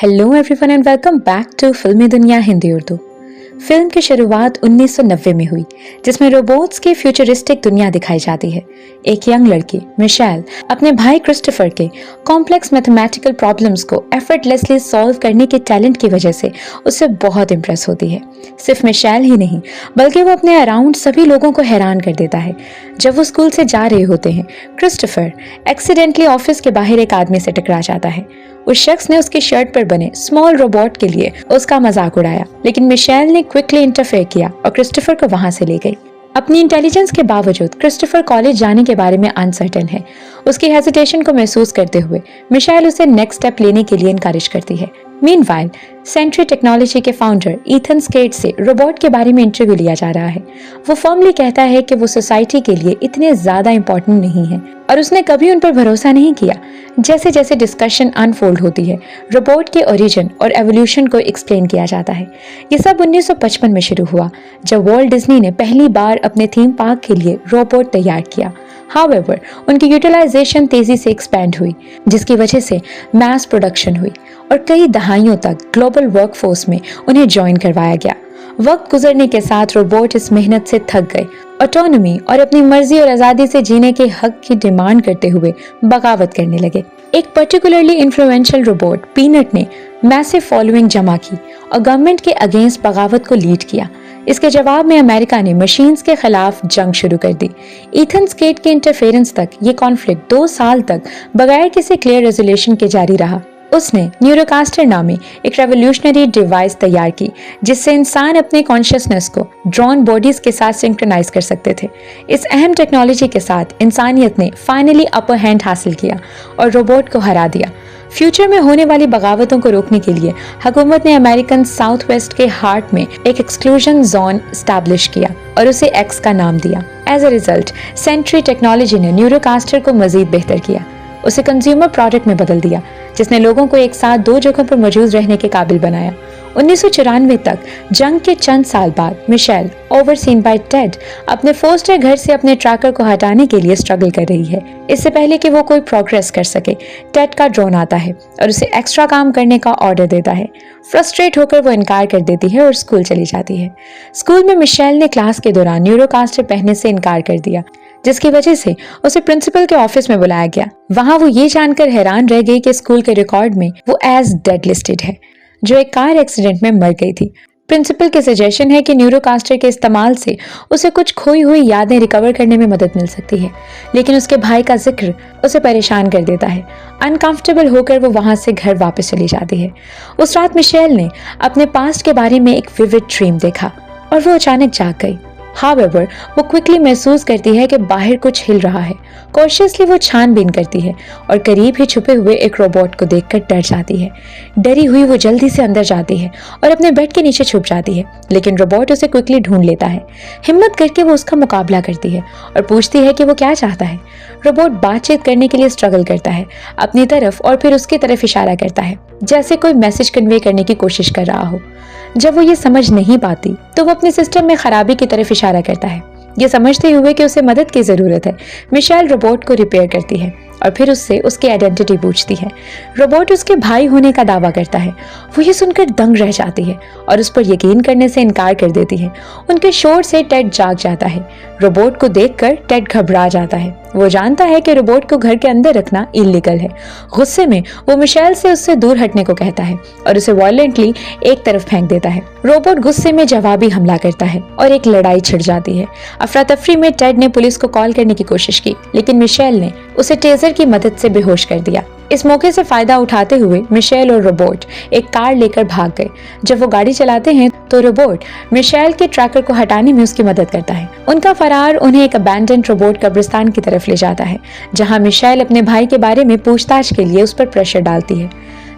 Hello everyone and welcome back to Filmy Duniya Hindi Urdu. Film की शुरुआत 1990 में हुई, जिसमें रोबोट्स की फ्यूचरिस्टिक दुनिया दिखाई जाती है। एक यंग लड़की मिशेल अपने भाई क्रिस्टोफर के कॉम्प्लेक्स मैथमेटिकल प्रॉब्लम्स को एफर्टलेसली सॉल्व करने के टैलेंट की वजह से उससे बहुत इम्प्रेस होती है। सिर्फ मिशेल ही नहीं, बल्कि वो अपने अराउंड सभी लोगों को हैरान कर देता है। जब वो स्कूल से जा रहे होते हैं, क्रिस्टोफर एक्सीडेंटली ऑफिस के बाहर एक आदमी से टकरा जाता है। उस शख्स ने उसकी शर्ट पर बने स्मॉल रोबोट के लिए उसका मजाक उड़ाया, लेकिन मिशेल ने क्विकली इंटरफेयर किया और क्रिस्टोफर को वहां से ले गई। अपनी इंटेलिजेंस के बावजूद क्रिस्टोफर कॉलेज जाने के बारे में अनसर्टेन है। उसकी हेजिटेशन को महसूस करते हुए मिशेल उसे नेक्स्ट स्टेप लेने के लिए इनकरेज करती है। मीनवाइल सेंट्री टेक्नोलॉजी के फाउंडर ईथन स्केट से रोबोट के बारे में इंटरव्यू लिया जा रहा है। वो फर्मली कहता है कि वो सोसाइटी के लिए इतने ज्यादा इंपॉर्टेंट नहीं है और उसने कभी उन पर भरोसा नहीं किया। जैसे जैसे डिस्कशन अनफोल्ड होती है, रोबोट के ओरिजिन और एवोल्यूशन को एक्सप्लेन किया जाता है। ये सब 1955 में शुरू हुआ, जब वॉल्ट डिज्नी ने पहली बार अपने थीम पार्क के लिए रोबोट तैयार किया। हाउएवर, उनकी यूटिलाइजेशन तेजी से एक्सपैंड हुई, जिसकी वजह से मैस प्रोडक्शन हुई और कई दहाइयों तक ग्लोबल वर्कफोर्स में उन्हें ज्वाइन करवाया गया। वक्त गुजरने के साथ रोबोट इस मेहनत से थक गए, ऑटोनॉमी और अपनी मर्जी और आज़ादी से जीने के हक की डिमांड करते हुए बगावत करने लगे। एक पर्टिकुलरली इन्फ्लुएंशियल रोबोट पीनट ने मैसिव फॉलोइंग जमा की और गवर्नमेंट के अगेंस्ट बगावत को लीड किया। इसके जवाब में अमेरिका ने मशीन्स के खिलाफ जंग शुरू कर दी। ईथन स्केट के इंटरफेरेंस तक ये कॉन्फ्लिक्ट 2 साल तक बगैर किसी क्लियर रेजोल्यूशन के जारी रहा। उसने न्यूरोकास्टर नामी एक रेवोल्यूशनरी डिवाइस तैयार की, जिससे इंसान अपने कॉन्शियसनेस को ड्रोन बॉडीज के साथ सिंक्रोनाइज कर सकते थे। इस अहम टेक्नोलॉजी के साथ इंसानियत ने फाइनली अपर हैंड हासिल किया और रोबोट को हरा दिया। फ्यूचर में होने वाली बगावतों को रोकने के लिए हुकूमत ने अमेरिकन साउथ वेस्ट के हार्ट में एक एक्सक्लूजन जोन स्टैब्लिश किया और उसे एक्स का नाम दिया। As a result sentry technology ने न्यूरोकास्टर को मजीद बेहतर किया, उसे कंज्यूमर प्रोडक्ट में बदल दिया, जिसने लोगों को एक साथ 2 जगहों पर मौजूद रहने के काबिल बनाया। 1994 तक, जंग के चंद साल बाद, मिशेल ओवरसीन बाय टेड अपने फोस्टर घर से अपने ट्रैकर को हटाने के लिए स्ट्रगल कर रही है। इससे पहले कि वो कोई प्रोग्रेस कर सके, टेड का ड्रोन आता है और उसे एक्स्ट्रा काम करने का ऑर्डर देता है। फ्रस्ट्रेट होकर वो इनकार कर देती है और स्कूल चली जाती है। स्कूल में मिशेल ने क्लास के दौरान न्यूरोकास्टर पहनने से इनकार कर दिया, जिसकी वजह से उसे प्रिंसिपल के ऑफिस में बुलाया गया। वहां वो ये जानकर हैरान रह गई कि स्कूल के रिकॉर्ड में वो एज डेड लिस्टेड है, जो एक कार एक्सीडेंट में मर गई थी। प्रिंसिपल के सजेशन है कि न्यूरोकास्टर के इस्तेमाल से उसे कुछ खोई हुई यादें रिकवर करने में मदद मिल सकती है, लेकिन उसके भाई का जिक्र उसे परेशान कर देता है। अनकंफर्टेबल होकर वो वहां से घर वापस चली जाती है। उस रात मिशेल ने अपने पास्ट के बारे में एक विविड ड्रीम देखा और वो अचानक जाग गई। However, वो क्विकली महसूस करती है कि बाहर कुछ हिल रहा है। कॉशियसली वो छानबीन करती है और करीब ही छुपे हुए एक रोबोट को देखकर डर जाती है। डरी हुई वो जल्दी से अंदर जाती है और अपने बेड के नीचे छुप जाती है, लेकिन रोबोट उसे क्विकली ढूंढ लेता है। हिम्मत करके वो उसका मुकाबला करती है और पूछती है कि वो क्या चाहता है। रोबोट बातचीत करने के लिए स्ट्रगल करता है, अपनी तरफ और फिर उसकी तरफ इशारा करता है, जैसे कोई मैसेज कन्वे करने की कोशिश कर रहा हो। जब वो ये समझ नहीं पाती तो वो अपने सिस्टम में खराबी की तरफ इशारा करता है। ये समझते हुए कि उसे मदद की जरूरत है, मिशेल रोबोट को रिपेयर करती है और फिर उससे उसकी आइडेंटिटी पूछती है। रोबोट उसके भाई होने का दावा करता है। वो ये सुनकर दंग रह जाती है और उस पर यकीन करने से इनकार कर देती है। उनके शोर से टेड जाग जाता है। रोबोट को देखकर टेड घबरा जाता है। वो जानता है कि रोबोट को घर के अंदर रखना इल्लीगल है। गुस्से में वो मिशेल से उससे दूर हटने को कहता है और उसे वायलेंटली एक तरफ फेंक देता है। रोबोट गुस्से में जवाबी हमला करता है और एक लड़ाई छिड़ जाती है। अफरा तफरी में टेड ने पुलिस को कॉल करने की कोशिश की, लेकिन मिशेल ने उसे टेजर की मदद से बेहोश कर दिया। इस मौके से फायदा उठाते हुए मिशेल और रोबोट एक कार लेकर भाग गए। जब वो गाड़ी चलाते हैं तो रोबोट मिशेल के ट्रैकर को हटाने में उसकी मदद करता है। उनका फरार उन्हें एक अबैंडन्ड रोबोट कब्रिस्तान की तरफ ले जाता है, जहां मिशेल अपने भाई के बारे में पूछताछ के लिए उस पर प्रेशर डालती है।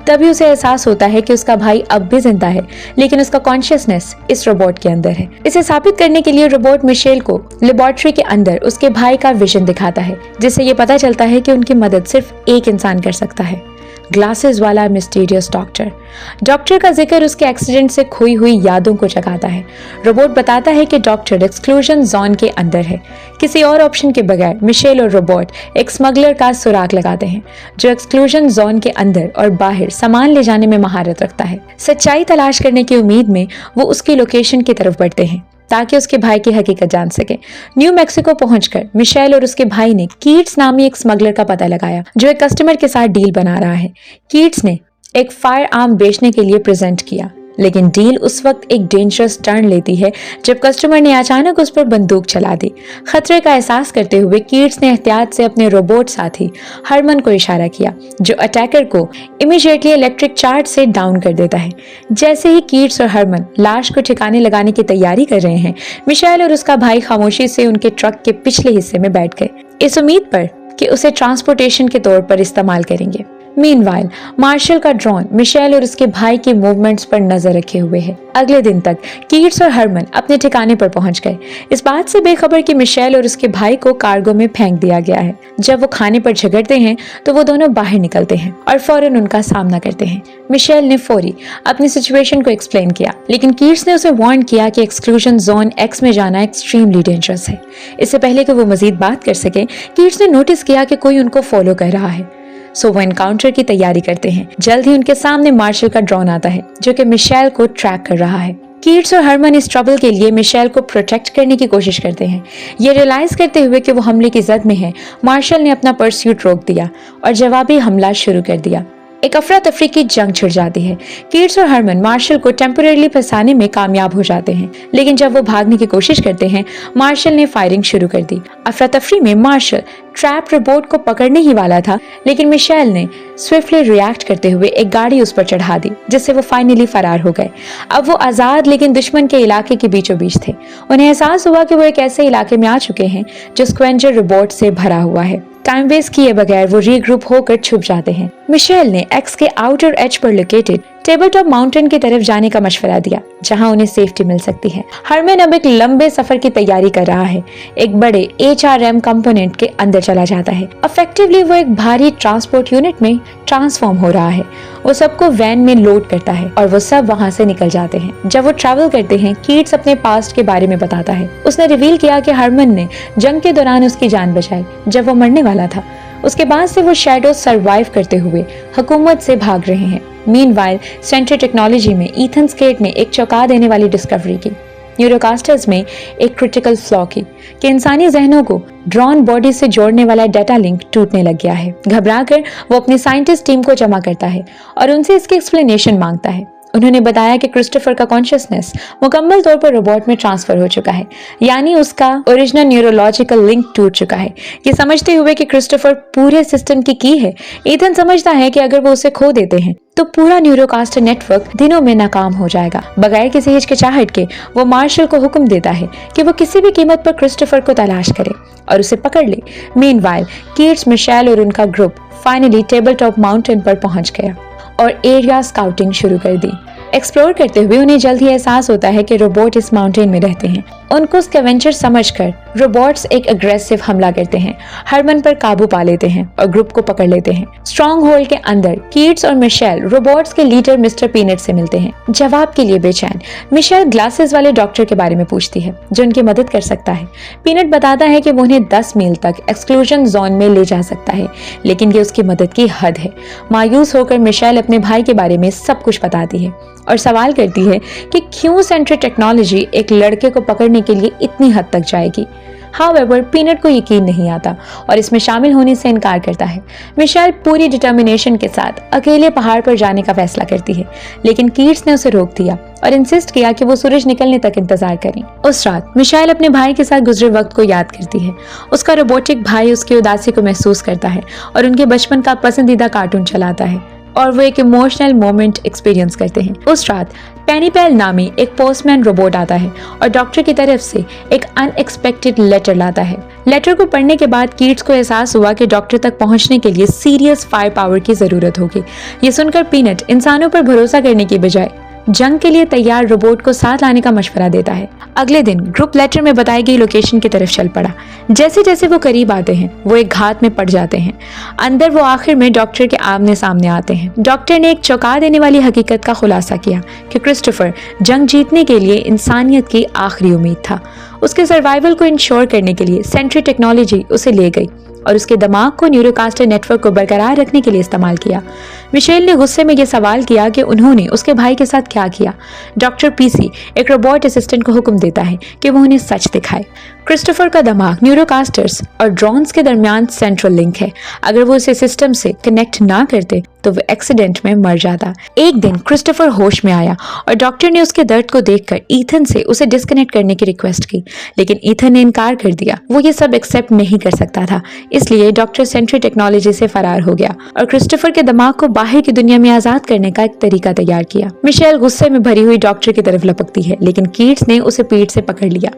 तभी उसे एहसास होता है कि उसका भाई अब भी जिंदा है, लेकिन उसका कॉन्शियसनेस इस रोबोट के अंदर है। इसे साबित करने के लिए रोबोट मिशेल को लेबोरेटरी के अंदर उसके भाई का विजन दिखाता है, जिससे ये पता चलता है कि उनकी मदद सिर्फ एक इंसान कर सकता है। ग्लासेस वाला मिस्टीरियस डॉक्टर। डॉक्टर का जिक्र उसके एक्सीडेंट से खोई हुई यादों को जगाता है। रोबोट बताता है कि डॉक्टर एक्सक्लूजन जोन के अंदर है। किसी और ऑप्शन के बगैर मिशेल और रोबोट एक स्मगलर का सुराग लगाते हैं जो एक्सक्लूजन जोन के अंदर और बाहर सामान ले जाने में महारत रखता है। सच्चाई तलाश करने की उम्मीद में वो उसकी लोकेशन की तरफ बढ़ते हैं ताकि उसके भाई की हकीकत जान सके। न्यू मैक्सिको पहुंचकर मिशेल और उसके भाई ने कीट्स नामी एक स्मगलर का पता लगाया जो एक कस्टमर के साथ डील बना रहा है। कीट्स ने एक फायर आर्म बेचने के लिए प्रेजेंट किया, लेकिन डील उस वक्त एक डेंजरस टर्न लेती है जब कस्टमर ने अचानक उस पर बंदूक चला दी। खतरे का एहसास करते हुए कीट्स ने एहतियात से अपने रोबोट साथी हरमन को इशारा किया जो अटैकर को इमीडिएटली इलेक्ट्रिक चार्ज से डाउन कर देता है। जैसे ही कीट्स और हरमन लाश को ठिकाने लगाने की तैयारी कर रहे हैं, मिशेल और उसका भाई खामोशी से उनके ट्रक के पिछले हिस्से में बैठ गए, इस उम्मीद पर कि उसे ट्रांसपोर्टेशन के तौर पर इस्तेमाल करेंगे। मीनवाइल मार्शल का ड्रोन मिशेल और उसके भाई के मूवमेंट्स पर नजर रखे हुए है। अगले दिन तक कीट्स और हरमन अपने ठिकाने पर पहुंच गए, इस बात से बेखबर कि मिशेल और उसके भाई को कार्गो में फेंक दिया गया है। जब वो खाने पर झगड़ते हैं तो वो दोनों बाहर निकलते हैं और फौरन उनका सामना करते हैं। मिशेल ने फौरी अपनी सिचुएशन को एक्सप्लेन किया, लेकिन कीट्स ने उसे वार्न किया कि एक्सक्लूजन जोन एक्स में जाना एक्सट्रीमली डेंजरस है। इससे पहले कि वो मजीद बात कर सके, कीट्स ने नोटिस किया कि कोई उनको फॉलो कर रहा है, सो वो एनकाउंटर की तैयारी करते हैं। जल्द ही उनके सामने मार्शल का ड्रोन आता है जो कि मिशेल को ट्रैक कर रहा है। कीट्स और हरमन इस ट्रबल के लिए मिशेल को प्रोटेक्ट करने की कोशिश करते हैं। ये रियलाइज करते हुए कि वो हमले की जद में है, मार्शल ने अपना परस्यूट रोक दिया और जवाबी हमला शुरू कर दिया। एक अफरा तफरी की जंग छिड़ जाती है। कीट्स और हरमन मार्शल को टेम्परेरी फंसाने में कामयाब हो जाते हैं, लेकिन जब वो भागने की कोशिश करते हैं, मार्शल ने फायरिंग शुरू कर दी। अफरा तफरी में मार्शल ट्रैप रोबोट को पकड़ने ही वाला था, लेकिन मिशेल ने स्विफ्टली रिएक्ट करते हुए एक गाड़ी उस पर चढ़ा दी, जिससे वो फाइनली फरार हो गए। अब वो आजाद लेकिन दुश्मन के इलाके के बीचों बीच थे। उन्हें एहसास हुआ कि वो एक ऐसे इलाके में आ चुके हैं जो स्क्वेंजर रोबोट से भरा हुआ है। टाइम वेस्ट किए बगैर वो रीग्रुप होकर छुप जाते हैं। मिशेल ने एक्स के आउटर एज पर लोकेटेड टेबल टॉप माउंटेन की तरफ जाने का मशवरा दिया, जहां उन्हें सेफ्टी मिल सकती है। हरमन अब एक लंबे सफर की तैयारी कर रहा है, एक बड़े HRM कंपोनेंट के अंदर चला जाता है। इफेक्टिवली वो एक भारी ट्रांसपोर्ट यूनिट में ट्रांसफॉर्म हो रहा है। वो सबको वैन में लोड करता है और वो सब वहां से निकल जाते हैं। जब वो ट्रैवल करते हैं, कीट्स अपने पास्ट के बारे में बताता है। उसने रिवील किया कि हरमन ने जंग के दौरान उसकी जान बचाई जब वो मरने वाला था। उसके बाद से वो शैडो सरवाइव करते हुए हुकूमत से भाग रहे हैं। मीनवाइल सेंट्रल टेक्नोलॉजी में ईथन स्केट ने एक चौंका देने वाली डिस्कवरी की, न्यूरोकास्टर्स में एक क्रिटिकल फ्लॉ की कि इंसानी जहनों को ड्रॉन बॉडी से जोड़ने वाला डाटा लिंक टूटने लग गया है। घबराकर वो अपनी साइंटिस्ट टीम को जमा करता है और उनसे इसकी एक्सप्लेनेशन मांगता है। उन्होंने बताया कि क्रिस्टोफर का कॉन्शियसनेस मुकम्मल तौर पर रोबोट में ट्रांसफर हो चुका है, यानी उसका ओरिजिनल न्यूरोलॉजिकल लिंक टूट चुका है। ये समझते हुए कि क्रिस्टोफर पूरे सिस्टम की है, ईथन समझता है कि अगर वो उसे खो देते हैं तो पूरा न्यूरोकास्टर नेटवर्क दिनों में नाकाम हो जाएगा। बगैर किसी हिचकिचाहट के वो मार्शल को हुक्म देता है कि वो किसी भी कीमत पर क्रिस्टोफर को तलाश करे और उसे पकड़ ले। मीनवाइल कीट्स, मिशेल और उनका group finally table top mountain पर पहुंच गया और एरिया स्काउटिंग शुरू कर दी। एक्सप्लोर करते हुए उन्हें जल्द ही एहसास होता है कि रोबोट इस माउंटेन में रहते हैं। उनको स्कैवेंजर समझकर रोबोट्स एक अग्रेसिव हमला करते हैं, हरमन पर काबू पा लेते हैं और ग्रुप को पकड़ लेते हैं। स्ट्रॉन्ग होल्ड के अंदर कीट्स और मिशेल रोबोट्स के लीडर मिस्टर पीनट से मिलते हैं। जवाब के लिए बेचैन मिशेल ग्लासेस वाले डॉक्टर के बारे में पूछती है जो उनकी मदद कर सकता है। पीनट बताता है कि वो उन्हें 10 मील तक एक्सक्लूजन जोन में ले जा सकता है, लेकिन ये उसकी मदद की हद है। मायूस होकर मिशेल अपने भाई के बारे में सब कुछ बताती है और सवाल करती है कि क्यों सेंट्रल टेक्नोलॉजी एक लड़के को पकड़ने के लिए इतनी हद तक जाएगी। हाउएवर पीनट को यकीन नहीं आता और इसमें शामिल होने से इनकार करता है। मिशेल पूरी डिटर्मिनेशन के साथ अकेले पहाड़ पर जाने का फैसला करती है, लेकिन कीट्स ने उसे रोक दिया और इंसिस्ट किया कि वो सूरज निकलने तक इंतजार करें। उस रात मिशेल अपने भाई के साथ गुजरे वक्त को याद करती है। उसका रोबोटिक भाई उसकी उदासी को महसूस करता है और उनके बचपन का पसंदीदा कार्टून चलाता है और वो एक इमोशनल मोमेंट एक्सपीरियंस करते हैं। उस रात पेनीपेल नामी एक पोस्टमैन रोबोट आता है और डॉक्टर की तरफ से एक अनएक्सपेक्टेड लेटर लाता है। लेटर को पढ़ने के बाद कीट्स को एहसास हुआ कि डॉक्टर तक पहुंचने के लिए सीरियस फायर पावर की जरूरत होगी। ये सुनकर पीनट इंसानों पर भरोसा करने की बजाय जंग के लिए तैयार रोबोट को साथ लाने का मशवरा देता है। अगले दिन ग्रुप लेटर में बताई गई लोकेशन की तरफ चल पड़ा। जैसे जैसे वो करीब आते हैं वो एक घात में पड़ जाते हैं। अंदर वो आखिर में डॉक्टर के आमने सामने आते हैं। डॉक्टर ने एक चौंका देने वाली हकीकत का खुलासा किया कि क्रिस्टोफर जंग जीतने के लिए इंसानियत की आखिरी उम्मीद था। उसके सर्वाइवल को इंश्योर करने के लिए सेंट्री टेक्नोलॉजी उसे ले गई और उसके दिमाग को न्यूरोकास्टर नेटवर्क को बरकरार रखने के लिए इस्तेमाल किया। मिशेल ने गुस्से में यह सवाल किया कि उन्होंने उसके भाई के साथ क्या किया। डॉक्टर पीसी एक रोबोट असिस्टेंट को हुक्म देता है कि वो उन्हें सच दिखाए। क्रिस्टोफर का दिमाग न्यूरोकास्टर्स और ड्रोन्स के दरमियान सेंट्रल लिंक है। अगर वो उसे सिस्टम से कनेक्ट ना करते तो वो एक्सीडेंट में मर जाता। एक दिन क्रिस्टोफर होश में आया और डॉक्टर ने उसके दर्द को देखकर ईथन से उसे डिस्कनेक्ट करने की रिक्वेस्ट की, लेकिन ईथन ने इनकार कर दिया। वो ये सब एक्सेप्ट नहीं कर सकता था, इसलिए डॉक्टर सेंट्री टेक्नोलॉजी से फरार हो गया और क्रिस्टोफर के दिमाग को बाहर की दुनिया में आजाद करने का एक तरीका तैयार किया। मिशेल गुस्से में भरी हुई डॉक्टर की तरफ लपकती है, लेकिन कीट्स ने उसे पीठ से पकड़ लिया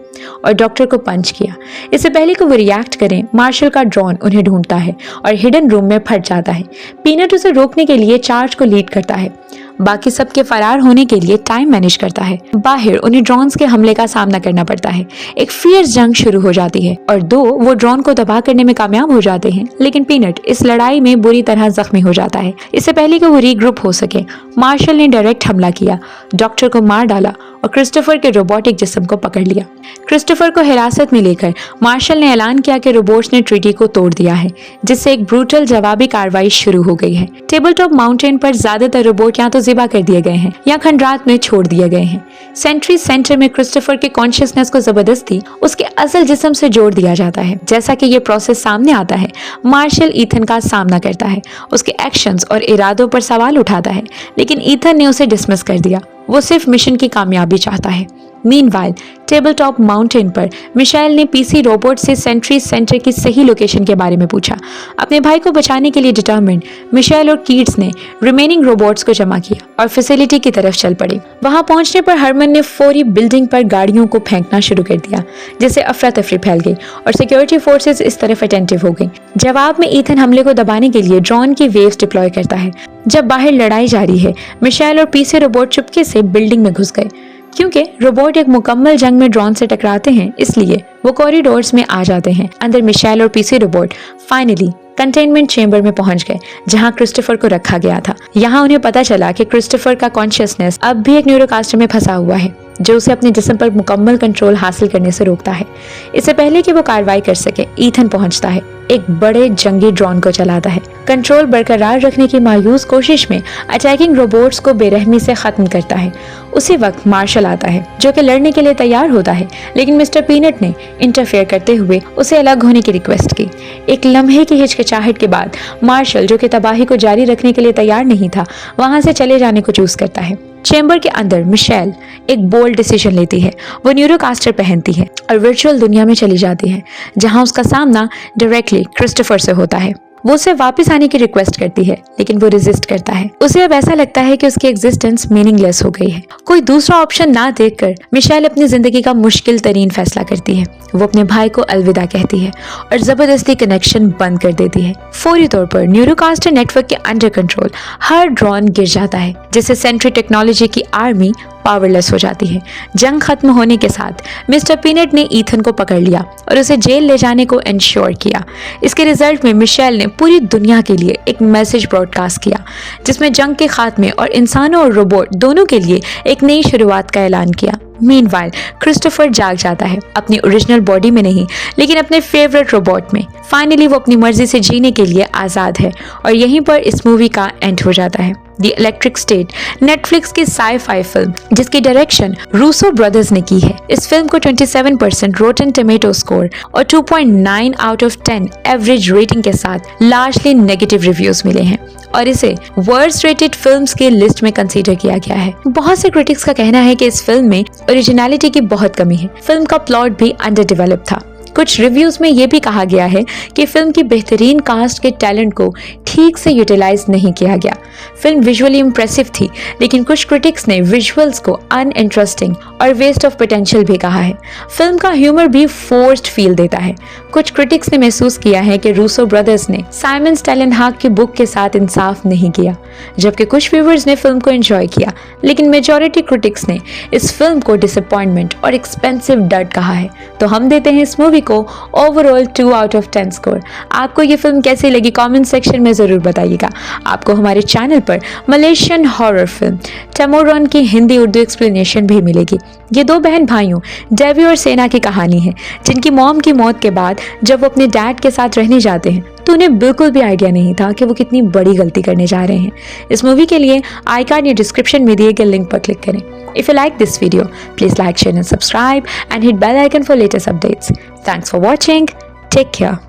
और डॉक्टर को पंच किया। इससे पहले कि वो रिएक्ट करें, मार्शल का ड्रोन उन्हें ढूंढता है और हिडन रूम में फट जाता है। पीनट उसे रोकने के लिए चार्ज को लीड करता है। बाकी सबके फरार होने के लिए टाइम मैनेज करता है। बाहर उन्हें ड्रोन्स के हमले का सामना करना पड़ता है। एक फियर्स जंग शुरू हो जाती है और वो ड्रोन को तबाह करने में कामयाब हो जाते हैं, लेकिन पीनट इस लड़ाई में बुरी तरह जख्मी हो जाता है। इससे पहले कि वो रीग्रुप हो सके, मार्शल ने डायरेक्ट हमला किया, डॉक्टर को मार डाला और क्रिस्टोफर के रोबोटिक जिस्म को पकड़ लिया। क्रिस्टोफर को हिरासत में लेकर मार्शल ने ऐलान किया कि रोबोट्स ने ट्रीटी को तोड़ दिया है, जिससे एक ब्रूटल जवाबी कार्रवाई शुरू हो गई है। टेबल टॉप माउंटेन पर ज्यादातर रोबोट या तो ज़िबा कर दिए गए हैं या खंडरात में छोड़ दिए गए हैं। सेंट्री सेंटर में क्रिस्टोफर के कॉन्शियसनेस को जबरदस्ती उसके असल जिस्म से जोड़ दिया जाता है। जैसा कि ये प्रोसेस सामने आता है, मार्शल ईथन का सामना करता है, उसके एक्शंस और इरादों पर सवाल उठाता है, लेकिन ईथन ने उसे डिसमिस कर दिया। वो सिर्फ मिशन की कामयाबी चाहता है। मीनवाइल टेबल टॉप माउंटेन पर मिशेल ने पीसी रोबोट से सेंट्री सेंटर की सही लोकेशन के बारे में पूछा। अपने भाई को बचाने के लिए डिटर्मिन्ड मिशेल और कीट्स ने रिमेनिंग रोबोट्स को जमा किया और फैसिलिटी की तरफ चल पड़े। वहां पहुंचने पर हरमन ने फौरी बिल्डिंग पर गाड़ियों को फेंकना शुरू कर दिया, जिससे अफरा तफरी फैल गई और सिक्योरिटी फोर्सेस इस तरफ अटेंटिव हो गई। जवाब में ईथन हमले को दबाने के लिए ड्रोन की वेव्स डिप्लॉय करता है। जब बाहर लड़ाई जारी है, मिशेल और पीसी रोबोट चुपके से बिल्डिंग में घुस गए। क्योंकि रोबोट एक मुकम्मल जंग में ड्रोन से टकराते हैं, इसलिए वो कॉरिडोर्स में आ जाते हैं। अंदर मिशेल और PC robot finally containment chamber में पहुंच गए, जहां क्रिस्टोफर को रखा गया था। यहाँ उन्हें पता चला कि क्रिस्टोफर का कॉन्शियसनेस अब भी एक न्यूरोकास्टर में फंसा हुआ है, जो उसे अपने जिस्म पर मुकम्मल कंट्रोल हासिल करने से रोकता है। इससे पहले कि वो कार्रवाई कर सके, ईथन पहुंचता है, एक बड़े जंगी ड्रोन को चलाता है। कंट्रोल बरकरार रखने की मायूस कोशिश में अटैकिंग रोबोट्स को बेरहमी से खत्म करता है। उसी वक्त मार्शल आता है, जो कि लड़ने के लिए तैयार होता है, लेकिन मिस्टर पीनट ने इंटरफेयर करते हुए उसे अलग होने की रिक्वेस्ट की। एक लम्हे की हिचकिचाहट के बाद मार्शल, जो कि तबाही को जारी रखने के लिए तैयार नहीं था, वहां से चले जाने को चूज करता है। चेंबर के अंदर मिशेल एक बोल्ड डिसीजन लेती है। वो न्यूरोकास्टर पहनती है और वर्चुअल दुनिया में चली जाती है, जहां उसका सामना डायरेक्टली क्रिस्टोफर से होता है। वो उसे वापस आने की रिक्वेस्ट करती है, लेकिन वो रेजिस्ट करता है। उसे अब ऐसा लगता है कि उसकी एग्जिस्टेंस मीनिंगलेस हो गई है। कोई दूसरा ऑप्शन ना देखकर मिशेल अपनी जिंदगी का मुश्किल तरीन फैसला करती है। वो अपने भाई को अलविदा कहती है और जबरदस्ती कनेक्शन बंद कर देती है। फौरी तौर पर न्यूरोकास्टर नेटवर्क के अंडर कंट्रोल हर ड्रोन गिर जाता है, जिससे सेंट्री टेक्नोलॉजी की आर्मी पावरलेस हो जाती है। जंग खत्म होने के साथ मिस्टर पीनट ने ईथन को पकड़ लिया और उसे जेल ले जाने को इंश्योर किया। इसके रिजल्ट में मिशेल ने पूरी दुनिया के लिए एक मैसेज ब्रॉडकास्ट किया, जिसमें जंग के खात्मे और इंसानों और रोबोट दोनों के लिए एक नई शुरुआत का ऐलान किया। मीनवाइल क्रिस्टोफर जाग जाता है, अपनी ओरिजिनल बॉडी में नहीं, लेकिन अपने फेवरेट रोबोट में। फाइनली वो अपनी मर्जी से जीने के लिए आज़ाद है और यहीं पर इस मूवी का एंड हो जाता है। द इलेक्ट्रिक स्टेट नेटफ्लिक्स की साई-फाई फिल्म, जिसकी डायरेक्शन रूसो ब्रदर्स ने की है। इस फिल्म को 27% रोटन टमेटो स्कोर और 2.9 आउट ऑफ 10 एवरेज रेटिंग के साथ लार्जली नेगेटिव रिव्यूज मिले हैं और इसे वर्स्ट रेटेड फिल्म्स के लिस्ट में कंसीडर किया गया है। बहुत से क्रिटिक्स का कहना है कि इस फिल्म में ओरिजिनलिटी की बहुत कमी है। फिल्म का प्लॉट भी अंडर डेवलप था। कुछ रिव्यूज में ये भी कहा गया है कि फिल्म की बेहतरीन कास्ट के टैलेंट को ठीक से यूटिलाइज नहीं किया गया। फिल्म विजुअली इंप्रेसिव थी, लेकिन कुछ क्रिटिक्स ने विजुअल्स को अनइंटरेस्टिंग और वेस्ट ऑफ पोटेंशियल भी कहा है। फिल्म का ह्यूमर भी फोर्स्ड फील देता है। कुछ क्रिटिक्स ने महसूस किया है कि रूसो ब्रदर्स ने साइमन स्टेलनहाग की बुक के साथ इंसाफ नहीं किया, जबकि कुछ व्यूअर्स ने फिल्म को एंजॉय किया, लेकिन मेजॉरिटी क्रिटिक्स ने इस फिल्म को डिसअपॉइंटमेंट और एक्सपेंसिव डड कहा है। तो हम देते हैं इस मूवी को ओवरऑल 2 आउट ऑफ 10 स्कोर। आपको ये फिल्म कैसी लगी कमेंट सेक्शन में जरूर बताइएगा। आपको हमारे चैनल पर मलेशियन हॉरर फिल्म टेमोरॉन की हिंदी उर्दू एक्सप्लेनेशन भी मिलेगी। ये 2 बहन भाइयों डेवी और सेना की कहानी है, जिनकी मॉम की मौत के बाद जब वो अपने डैड के साथ रहने जाते हैं तो उन्हें बिल्कुल भी आइडिया नहीं था कि वो कितनी बड़ी गलती करने जा रहे हैं। इस मूवी के लिए आई कार्ड या डिस्क्रिप्शन में दिए गए लिंक पर क्लिक करें। If you like this video, please like, share and subscribe and hit bell icon for latest updates. Thanks for watching. Take care.